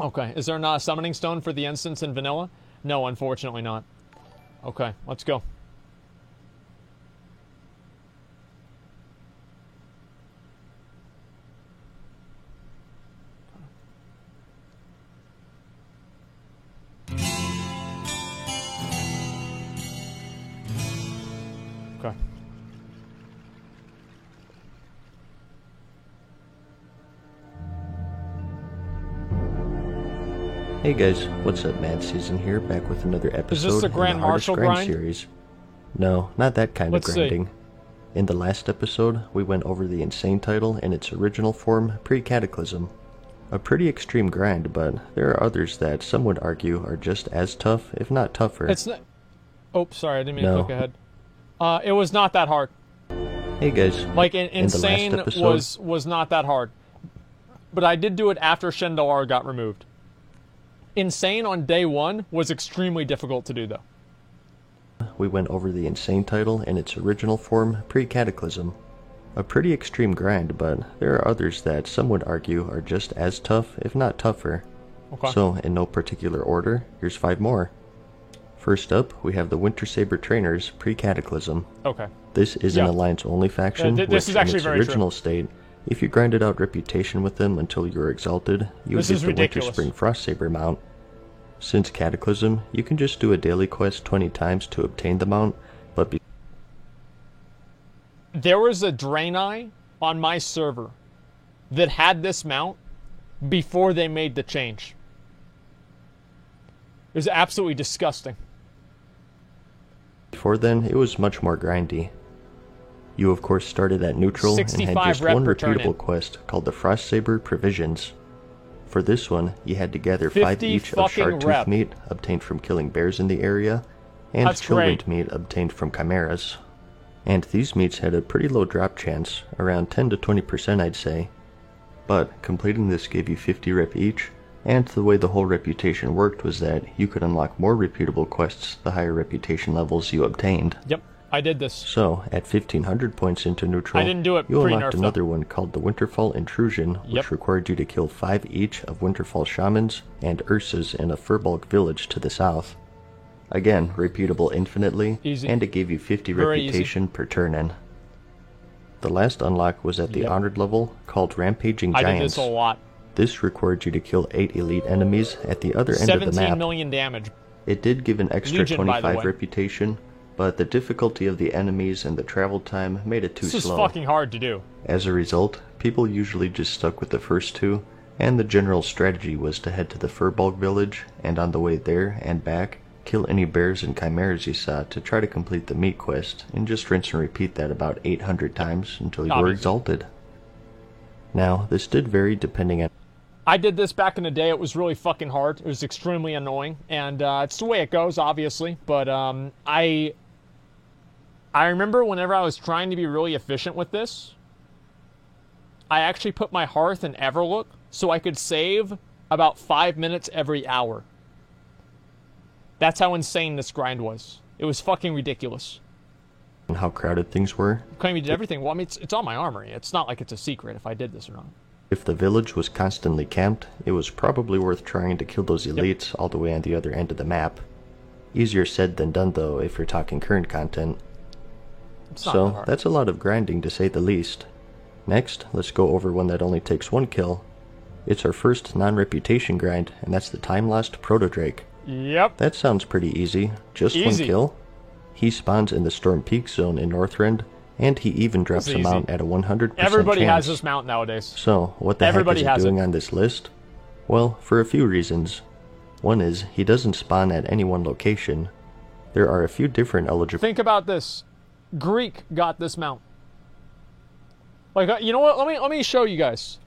Okay. Is there not a summoning stone for the instance in vanilla? No, unfortunately not. Okay, let's go. Okay. Hey guys, what's up? Mad Season here, back with another episode Is this the Grand in the Hardest Marshal grind series. No, not that kind Let's of see. grinding. In the last episode, we went over the Insane title in its original form, pre-Cataclysm. A pretty extreme grind, but there are others that some would argue are just as tough, if not tougher. It's not... Oh, sorry, I didn't mean to No. click ahead. It was not that hard. Hey guys, Like, in the Insane last episode, was not that hard. But I did do it after Shendalar got removed. Insane on day one was extremely difficult to do, though. we went over the Insane title in its original form, pre-Cataclysm. A pretty extreme grind, but there are others that some would argue are just as tough, if not tougher. Okay. So, in no particular order, here's 5 more. First up, we have the Winter Saber Trainers, pre-Cataclysm. Okay. This is Yeah. an Alliance-only faction, This which is actually in its very original state, if you grinded out reputation with them until you were exalted, you would This get is the ridiculous. Winter Spring Frost Saber mount. Since Cataclysm, you can just do a daily quest 20 times to obtain the mount, but There was a Draenei on my server that had this mount before they made the change. It was absolutely disgusting. before then, it was much more grindy. You of course started at neutral and had 65 just rep one per turn repeatable in. quest called the Frost Saber Provisions. For this one, you had to gather 5 50 each of fucking Shardtooth rep. meat obtained from killing bears in the area, and That's Chillwind great. meat obtained from chimeras. And these meats had a pretty low drop chance, around 10 to 20% I'd say. But completing this gave you 50 rep each, and the way the whole reputation worked was that you could unlock more repeatable quests the higher reputation levels you obtained. Yep, I did this. So, at 1500 points into neutral, I didn't do it you pre-nerf, unlocked though. another one called the Winterfall Intrusion, which Yep. required you to kill 5 each of Winterfall Shamans and Ursas in a Furbolg village to the south. Again, repeatable infinitely, Easy. and it gave you 50 Very easy. reputation per turn in. The last unlock was at the Yep. Honored level, called Rampaging I did Giants. this a lot. This required you to kill 8 elite enemies at the other end of the 17 map. million damage. It did give an extra Legion, by the 25 way. reputation, but the difficulty of the enemies and the travel time made it too This is slow. fucking hard to do. As a result, people usually just stuck with the first 2, and the general strategy was to head to the Furbolg village, and on the way there and back, kill any bears and chimeras you saw to try to complete the meat quest, and just rinse and repeat that about 800 times until you were Obviously. exalted. Now, this did vary depending on I did this back in the day. It was really fucking hard. It was extremely annoying, and it's the way it goes, obviously. But I remember whenever I was trying to be really efficient with this, I actually put my hearth in Everlook so I could save about 5 minutes every hour. That's how insane this grind was. It was fucking ridiculous. how crowded things were. Claim you did everything. Well, I mean, it's on my armory. It's not like it's a secret if I did this or not. If the village was constantly camped, it was probably worth trying to kill those elites all the way on the other end of the map. Easier said than done though if you're talking current content. It's not that So, hard. that's a lot of grinding to say the least. Next, let's go over one that only takes 1 kill. It's our first non-reputation grind, and that's the Time Lost Proto-Drake. Yep. That sounds pretty easy. Just Easy. 1 kill. He spawns in the Storm Peak zone in Northrend, and he even drops It's a easy. mount at a 100% Everybody chance. has this mount nowadays. So, what the Everybody heck has is he doing it. on this list? Well, for a few reasons. One is, he doesn't spawn at any one location. There are a few different eligible... Think about this. Greek got this mount. Like, you know what? Let me show you guys.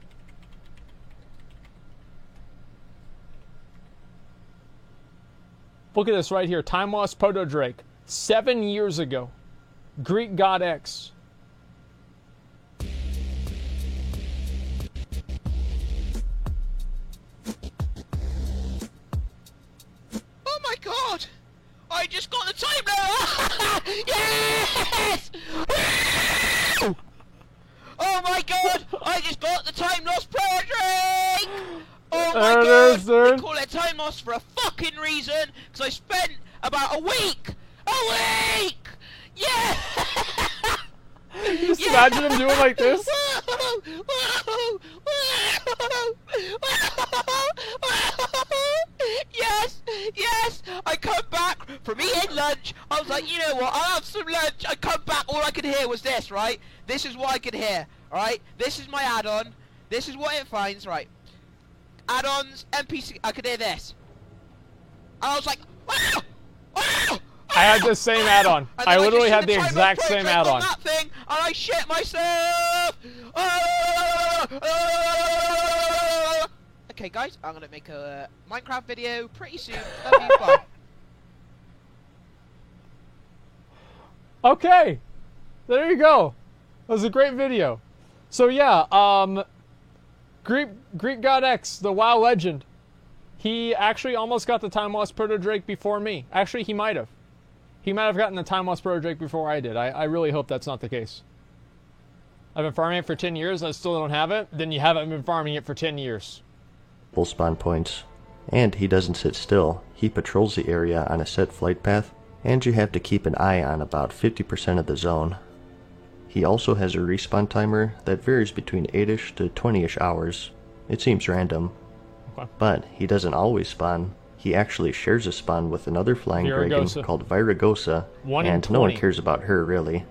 Look at this right here. Time Lost Proto Drake. 7 years ago. Greek God X. Oh my god! I just got the time now! Yes! Oh my god! I just got the time lost project! Oh my There it god! is, dude. They call it time loss for a fucking reason, because I spent about a week! A week! Yeah! Just imagine him doing like this. Yes, yes. I come back from eating lunch. I was like, you know what? I'll have some lunch. I come back. All I could hear was this. Right? This is what I could hear. All right? This is my add-on. This is what it finds. Right? Add-ons, NPC. I could hear this. And I was like, ah! Ah! I had the same add-on. And I then literally just had see the timer exact click same on add-on. that thing, and I shit myself. Ah! Okay, guys, I'm gonna make a Minecraft video pretty soon. Love you, bye. Okay, there you go. That was a great video. So yeah, Greek God X, the WoW legend, he actually almost got the Time Lost Proto Drake before me. Actually, he might have. He might have gotten the Time Lost Proto Drake before I did. I really hope that's not the case. I've been farming it for 10 years and I still don't have it. Then you haven't been farming it for 10 years. Full spawn points. And he doesn't sit still. He patrols the area on a set flight path, and you have to keep an eye on about 50% of the zone. He also has a respawn timer that varies between 8ish to 20ish hours. It seems random. Okay. But he doesn't always spawn. He actually shares a spawn with another flying dragon Viragosa. called Viragosa, 1 in and no one 20. cares about her really.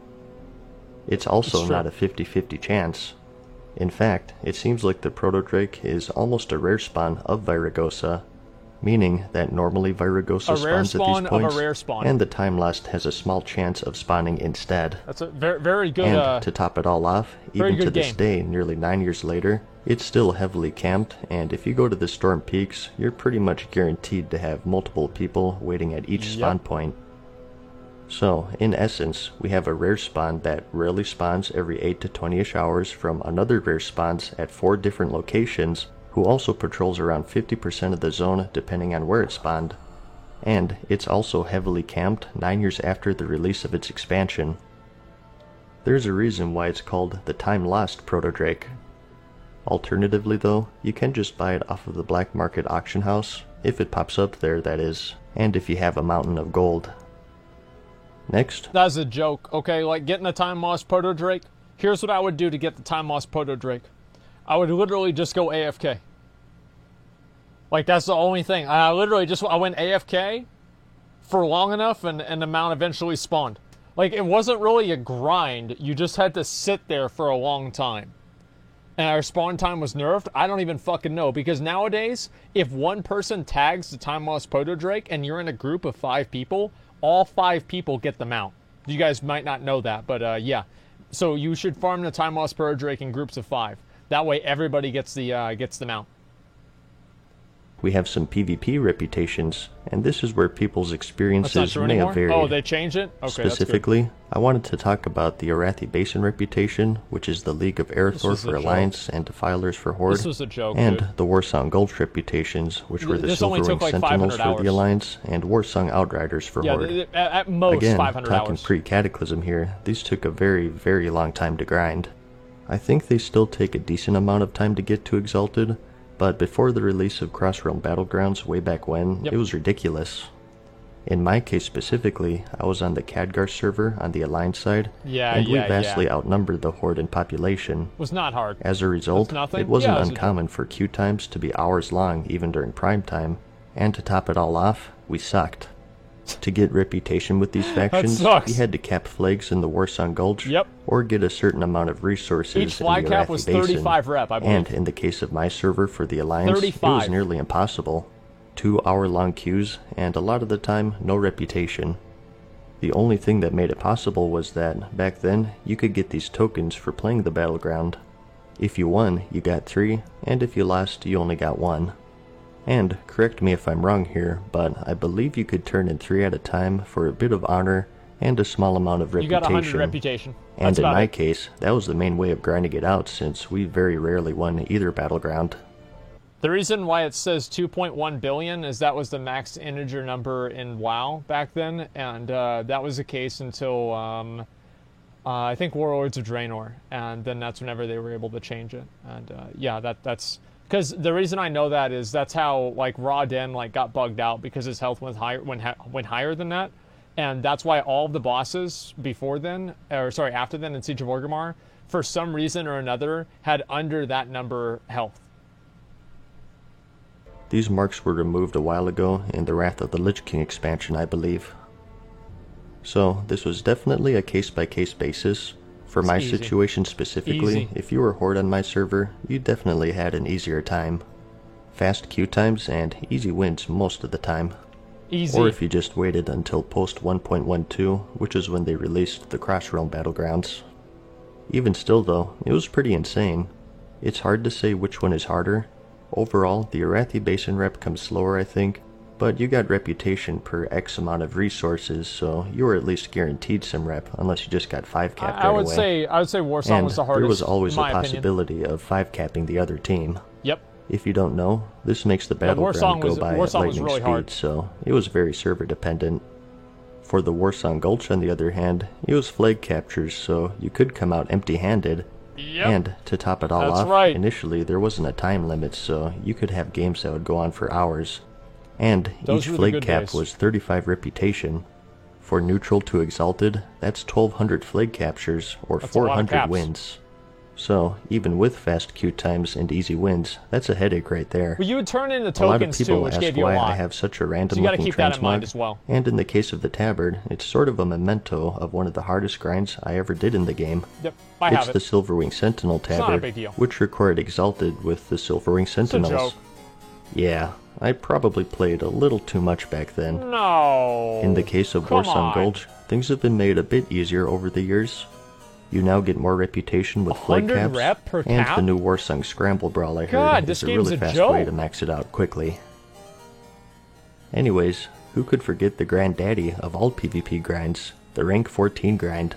It's also It's true. not a 50-50 chance. In fact, it seems like the Proto Drake is almost a rare spawn of Viragosa, meaning that normally Viragosa A rare spawns at spawn these of a points, rare spawn. and the Time Lost has a small chance of spawning instead. That's a very, very good. And to top it all off, very even to good this game. day, nearly 9 years later, it's still heavily camped, and if you go to the Storm Peaks, you're pretty much guaranteed to have multiple people waiting at each spawn point. So, in essence, we have a rare spawn that rarely spawns every 8 to 20ish hours from another rare spawns at 4 different locations, who also patrols around 50% of the zone depending on where it spawned. And it's also heavily camped 9 years after the release of its expansion. There's a reason why it's called the Time Lost Proto Drake. Alternatively though, you can just buy it off of the black market auction house, if it pops up there that is, and if you have a mountain of gold. Next, That's a joke, okay? Like getting the Time Lost Proto Drake. Here's what I would do to get the Time Lost Proto Drake. I would literally just go AFK. Like that's the only thing. I went AFK for long enough and the mount eventually spawned. Like it wasn't really a grind. You just had to sit there for a long time. And our spawn time was nerfed. I don't even fucking know, because nowadays, if one person tags the Time Lost Proto Drake and you're in a group of 5 people, all 5 people get the mount. You guys might not know that, but yeah. So you should farm the Time Lost Proto Drake in groups of 5. That way everybody gets the mount. we have some PvP reputations, and this is where people's That's not experiences true may anymore? have varied. Oh, they changed it? Okay, that's good. Specifically, I wanted to talk about the Arathi Basin reputation, which is the League of Earthor was a for joke. Alliance and Defilers for Horde, This was a joke, and dude. the Warsong Gulch reputations, which were the This only Silverwing took like Sentinels 500 for hours. the Alliance, and Warsong Outriders for Yeah, Horde. at most Again, 500 talking hours. pre-Cataclysm here, these took a very, very long time to grind. I think they still take a decent amount of time to get to Exalted, but before the release of Crossrealm Battlegrounds way back when, Yep. it was ridiculous. In my case specifically, I was on the Khadgar server on the Alliance side, and we vastly outnumbered the Horde in population. Was not hard. As a result, nothing? it wasn't Yeah, it was a uncommon for queue times to be hours long even during prime time, and to top it all off, we sucked. To get reputation with these factions, sucks. we had to cap flags in the Warsong Gulch, Yep. or get a certain amount of resources Each flag in the cap Arathi was Basin. 35 rep, I believe. And in the case of my server for the Alliance, it 35. was nearly impossible. 2-hour-long queues, and a lot of the time, no reputation. The only thing that made it possible was that, back then, you could get these tokens for playing the battleground. If you won, you got 3, and if you lost, you only got 1. And, correct me if I'm wrong here, but I believe you could turn in 3 at a time for a bit of honor and a small amount of You reputation. got 100 reputation. And That's in about my it. case, that was the main way of grinding it out, since we very rarely won either battleground. The reason why it says 2.1 billion is that was the max integer number in WoW back then, and that was the case until I think Warlords of Draenor, and then that's whenever they were able to change it. And yeah, that's Because the reason I know that is that's how like Raw Den like got bugged out because his health went higher than that, and that's why all of the bosses before then, or sorry, after then in Siege of Orgrimmar, for some reason or another, had under that number health. These marks were removed a while ago in the Wrath of the Lich King expansion, I believe. So this was definitely a case-by-case basis. For my situation specifically, if you were Horde on my server, you definitely had an easier time. Fast queue times and easy wins most of the time. Easy. Or if you just waited until post 1.12, which is when they released the Crossrealm Battlegrounds. Even still though, it was pretty insane. It's hard to say which one is harder. Overall, the Arathi Basin rep comes slower I think, but you got reputation per X amount of resources, so you were at least guaranteed some rep, unless you just got 5 capped right away. I would say Warsong was the hardest. There was always in a my possibility of 5 capping the other team. Yep. If you don't know, this makes the battleground go by at lightning speed, so it was very server dependent. For the Warsong Gulch, on the other hand, it was flag captures, so you could come out empty-handed. Yep. And to top it all off, initially there wasn't a time limit, so you could have games that would go on for hours. And each flag cap was 35 reputation. For neutral to exalted, that's 1200 flag captures, or 400 wins. So, even with fast queue times and easy wins, that's a headache right there. Well, you would turn into tokens too, which gave you a lot. A lot of people ask why I have such a random so you gotta looking keep that in mind transmog, as well. And in the case of the Tabard, it's sort of a memento of one of the hardest grinds I ever did in the game. Yep, I have it. It's the Silverwing Sentinel Tabard, it's not a big deal. Which required exalted with the Silverwing Sentinels. It's a joke. Yeah, I probably played a little too much back then. No. In the case of Warsong Gulch, things have been made a bit easier over the years. You now get more reputation with flag caps, and the new Warsong Scramble Brawl I heard is a really fast way to max it out quickly. Anyways, who could forget the granddaddy of all PvP grinds, the rank 14 grind?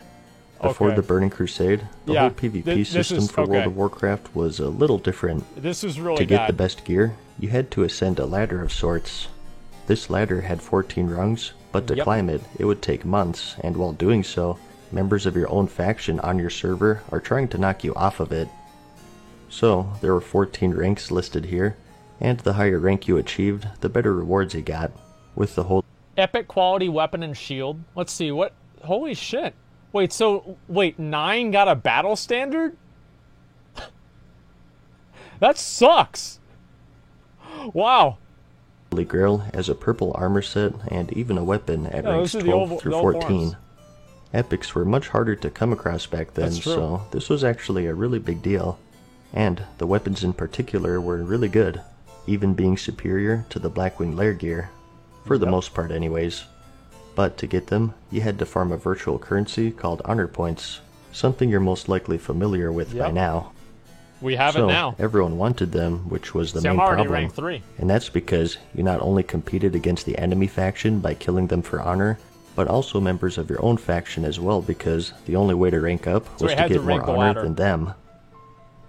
Before the Burning Crusade, the whole PvP system for World of Warcraft was a little different. This is really To get the best gear, you had to ascend a ladder of sorts. This ladder had 14 rungs, but to climb it, it would take months, and while doing so, members of your own faction on your server are trying to knock you off of it. So, there were 14 ranks listed here, and the higher rank you achieved, the better rewards you got, with the whole epic quality weapon and shield. Let's see, what? Holy shit. Wait, 9 got a battle standard? That sucks! Wow. Holy Grail as a purple armor set, and even a weapon at ranks 12 through 14. Epics were much harder to come across back then, so this was actually a really big deal. And the weapons in particular were really good, even being superior to the Blackwing Lair gear. For the most part anyways. But to get them, you had to farm a virtual currency called Honor Points, something you're most likely familiar with by now. We have it now. Everyone wanted them, which was the main I'm already problem. rank 3. And that's because you not only competed against the enemy faction by killing them for honor, but also members of your own faction as well, because the only way to rank up was to get more honor than them.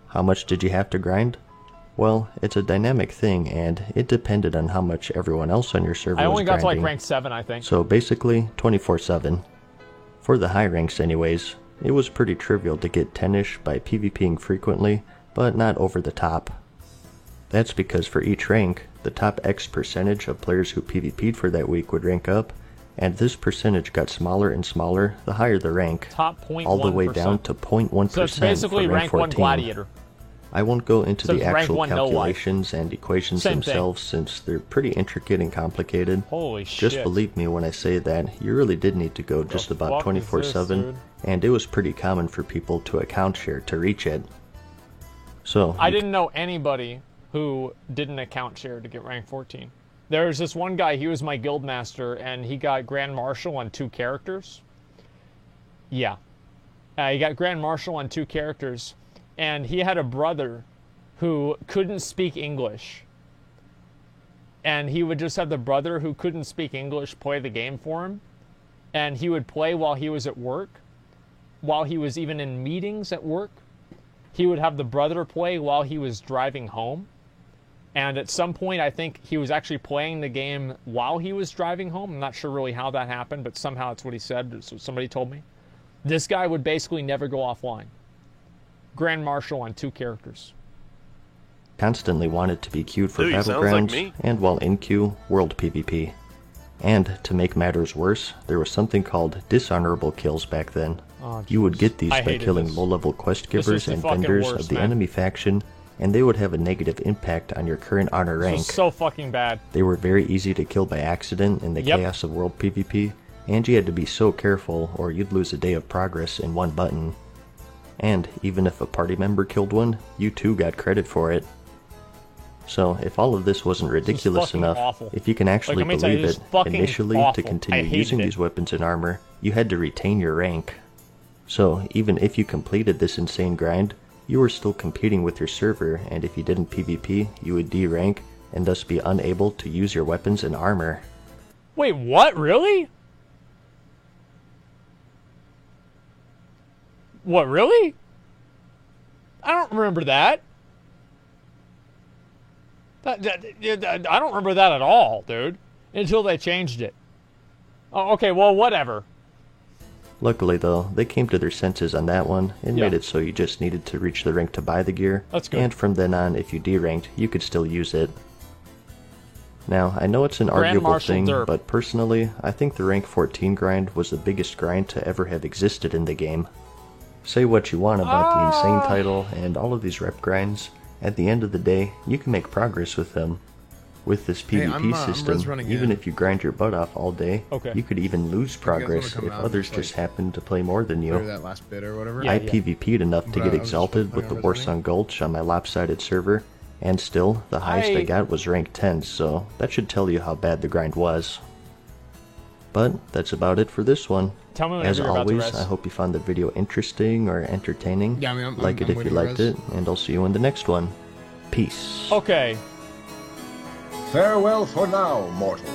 How much did you have to grind? Well, it's a dynamic thing, and it depended on how much everyone else on your server was grinding. I only got to like rank 7, I think. So basically, 24/7. For the high ranks anyways, it was pretty trivial to get 10-ish by PvPing frequently, but not over the top. That's because for each rank, the top X percentage of players who PvP'd for that week would rank up, and this percentage got smaller and smaller the higher the rank, top 0.1%. all the way down to 0.1% so it's basically for rank 1 gladiator. I won't go into the actual calculations and equations themselves since they're pretty intricate and complicated. Holy shit. Just believe me when I say that you really did need to go just about 24/7, and it was pretty common for people to account share to reach it. So I didn't know anybody who didn't account share to get rank 14. There was this one guy, he was my guild master, and he got Grand Marshal on 2 characters. Yeah. He got Grand Marshal on 2 characters, and he had a brother who couldn't speak English. And he would just have the brother who couldn't speak English play the game for him. And he would play while he was at work, while he was even in meetings at work. He would have the brother play while he was driving home. And at some point, I think he was actually playing the game while he was driving home. I'm not sure really how that happened, but somehow it's what he said. So somebody told me. This guy would basically never go offline. Grand Marshal on 2 characters. constantly wanted to be queued for Dude, sounds like Battlegrounds, me. and while in queue, World PvP. And to make matters worse, there was something called dishonorable kills back then. Oh, You would get these I by hated killing this. low-level quest This was givers the and fucking vendors worst, of the man. enemy faction, and they would have a negative impact on your current honor This rank. was so fucking bad. They were very easy to kill by accident in the Yep. chaos of World PvP, and you had to be so careful or you'd lose a day of progress in one button. And even if a party member killed one, you too got credit for it. So if all of this wasn't ridiculous fucking enough, awful. if you can actually Like, let me tell you, believe this it, is fucking initially to awful. continue I hated using it. these weapons and armor, you had to retain your rank. So even if you completed this insane grind, you were still competing with your server, and if you didn't PvP, you would D-rank, and thus be unable to use your weapons and armor. Wait, what? Really? What, really? I don't remember that. I don't remember that at all, dude. Until they changed it. Oh, okay, well, whatever. Luckily though, they came to their senses on that one, and Yeah. made it so you just needed to reach the rank to buy the gear, That's good. and from then on, if you D-ranked, you could still use it. Now, I know it's an Grand arguable Marshal thing, Derp. but personally, I think the rank 14 grind was the biggest grind to ever have existed in the game. Say what you want about the insane title and all of these rep grinds, at the end of the day, you can make progress with them. With this Hey, PvP I'm res system, running even in. if you grind your butt off all day, Okay. you could even lose progress come if out and others just, just like, happen to play more than Clear you. that last bit or whatever. Yeah. I PvP'd enough to But, get I was just exalted with the playing on Warsong Gulch on my lopsided server, and still, the highest I I- got was rank 10, so that should tell you how bad the grind was. But that's about it for this one. Tell me whenever As you're about to always, rest. I hope you found the video interesting or entertaining. Yeah, I mean, like it I'm if you waiting to liked res. it, and I'll see you in the next one. Peace. Okay. Farewell for now, mortal.